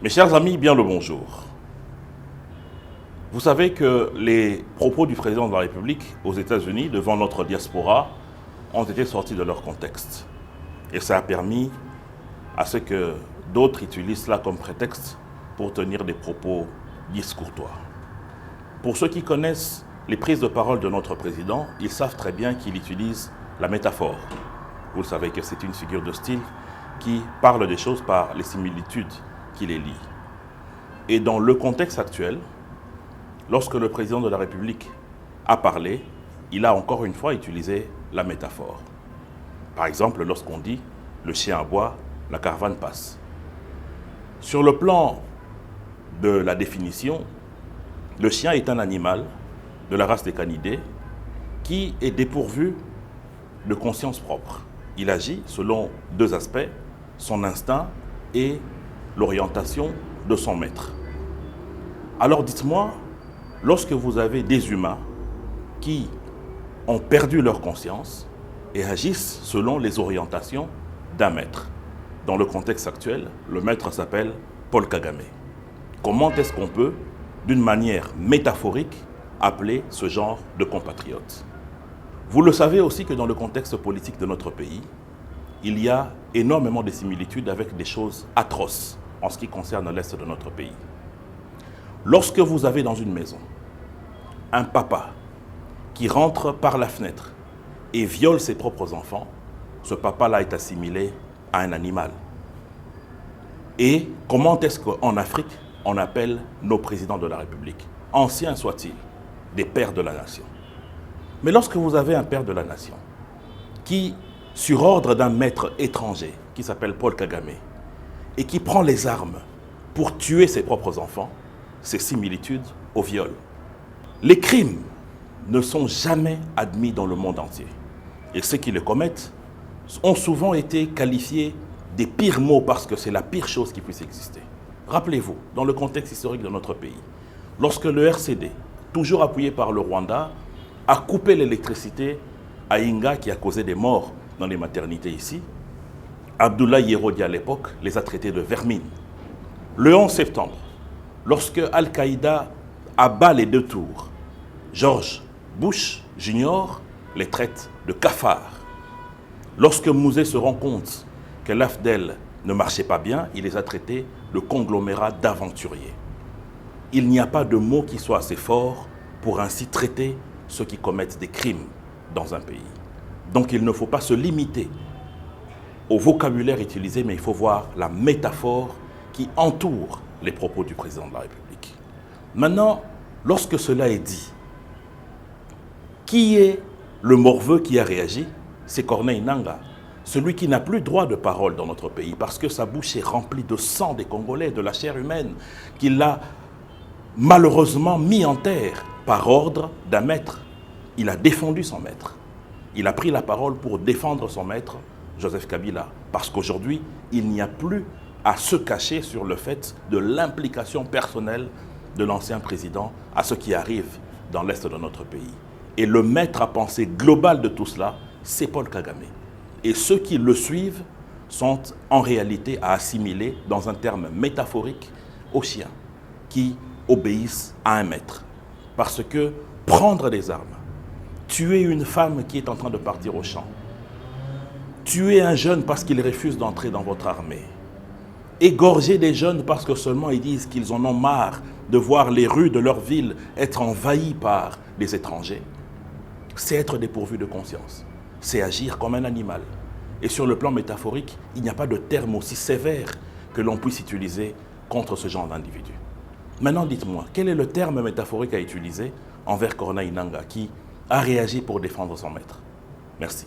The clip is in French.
Mes chers amis, bien le bonjour. Vous savez que les propos du président de la République aux États-Unis devant notre diaspora ont été sortis de leur contexte. Et ça a permis à ce que d'autres utilisent cela comme prétexte pour tenir des propos discourtois. Pour ceux qui connaissent les prises de parole de notre président, ils savent très bien qu'il utilise la métaphore. Vous le savez que c'est une figure de style qui parle des choses par les similitudes qui les lient. Et dans le contexte actuel, lorsque le président de la République a parlé, il a encore une fois utilisé la métaphore. Par exemple, lorsqu'on dit « le chien aboie, la caravane passe ». Sur le plan de la définition, le chien est un animal de la race des canidés qui est dépourvu de conscience propre. Il agit selon deux aspects, son instinct et l'orientation de son maître. Alors dites-moi, lorsque vous avez des humains qui ont perdu leur conscience et agissent selon les orientations d'un maître, dans le contexte actuel, le maître s'appelle Paul Kagame. Comment est-ce qu'on peut, d'une manière métaphorique, appeler ce genre de compatriotes? Vous le savez aussi que dans le contexte politique de notre pays, il y a énormément de similitudes avec des choses atroces en ce qui concerne l'Est de notre pays. Lorsque vous avez dans une maison un papa qui rentre par la fenêtre et viole ses propres enfants, ce papa-là est assimilé à un animal. Et comment est-ce qu'en Afrique, on appelle nos présidents de la République, anciens soient-ils, des pères de la nation? Mais lorsque vous avez un père de la nation qui, sur ordre d'un maître étranger qui s'appelle Paul Kagame, et qui prend les armes pour tuer ses propres enfants, c'est similitude au viol. Les crimes ne sont jamais admis dans le monde entier. Et ceux qui le commettent ont souvent été qualifiés des pires maux parce que c'est la pire chose qui puisse exister. Rappelez-vous, dans le contexte historique de notre pays, lorsque le RCD, toujours appuyé par le Rwanda, a coupé l'électricité à Inga qui a causé des morts dans les maternités ici, Abdoulaye Yerodi à l'époque les a traités de vermine. Le 11 septembre, lorsque Al-Qaïda abat les deux tours, George Bush Jr. les traite de cafards. Lorsque Mouzé se rend compte que l'AFDEL ne marchait pas bien, il les a traités de conglomérats d'aventuriers. Il n'y a pas de mot qui soit assez fort pour ainsi traiter ceux qui commettent des crimes dans un pays. Donc il ne faut pas se limiter au vocabulaire utilisé, mais il faut voir la métaphore qui entoure les propos du président de la République. Maintenant, lorsque cela est dit, qui est le morveux qui a réagi? C'est Corneille Nangaa, celui qui n'a plus droit de parole dans notre pays parce que sa bouche est remplie de sang des Congolais, de la chair humaine, qu'il a malheureusement mis en terre par ordre d'un maître. Il a défendu son maître. Il a pris la parole pour défendre son maître, Joseph Kabila, parce qu'aujourd'hui, il n'y a plus à se cacher sur le fait de l'implication personnelle de l'ancien président à ce qui arrive dans l'Est de notre pays. Et le maître à penser global de tout cela, c'est Paul Kagame. Et ceux qui le suivent sont en réalité à assimiler dans un terme métaphorique aux chiens qui obéissent à un maître. Parce que prendre des armes, tuer une femme qui est en train de partir au champ, tuer un jeune parce qu'il refuse d'entrer dans votre armée, égorger des jeunes parce que seulement ils disent qu'ils en ont marre de voir les rues de leur ville être envahies par des étrangers, c'est être dépourvu de conscience, c'est agir comme un animal. Et sur le plan métaphorique, il n'y a pas de terme aussi sévère que l'on puisse utiliser contre ce genre d'individu. Maintenant, dites-moi, quel est le terme métaphorique à utiliser envers Corneille Nangaa qui a réagi pour défendre son maître? Merci.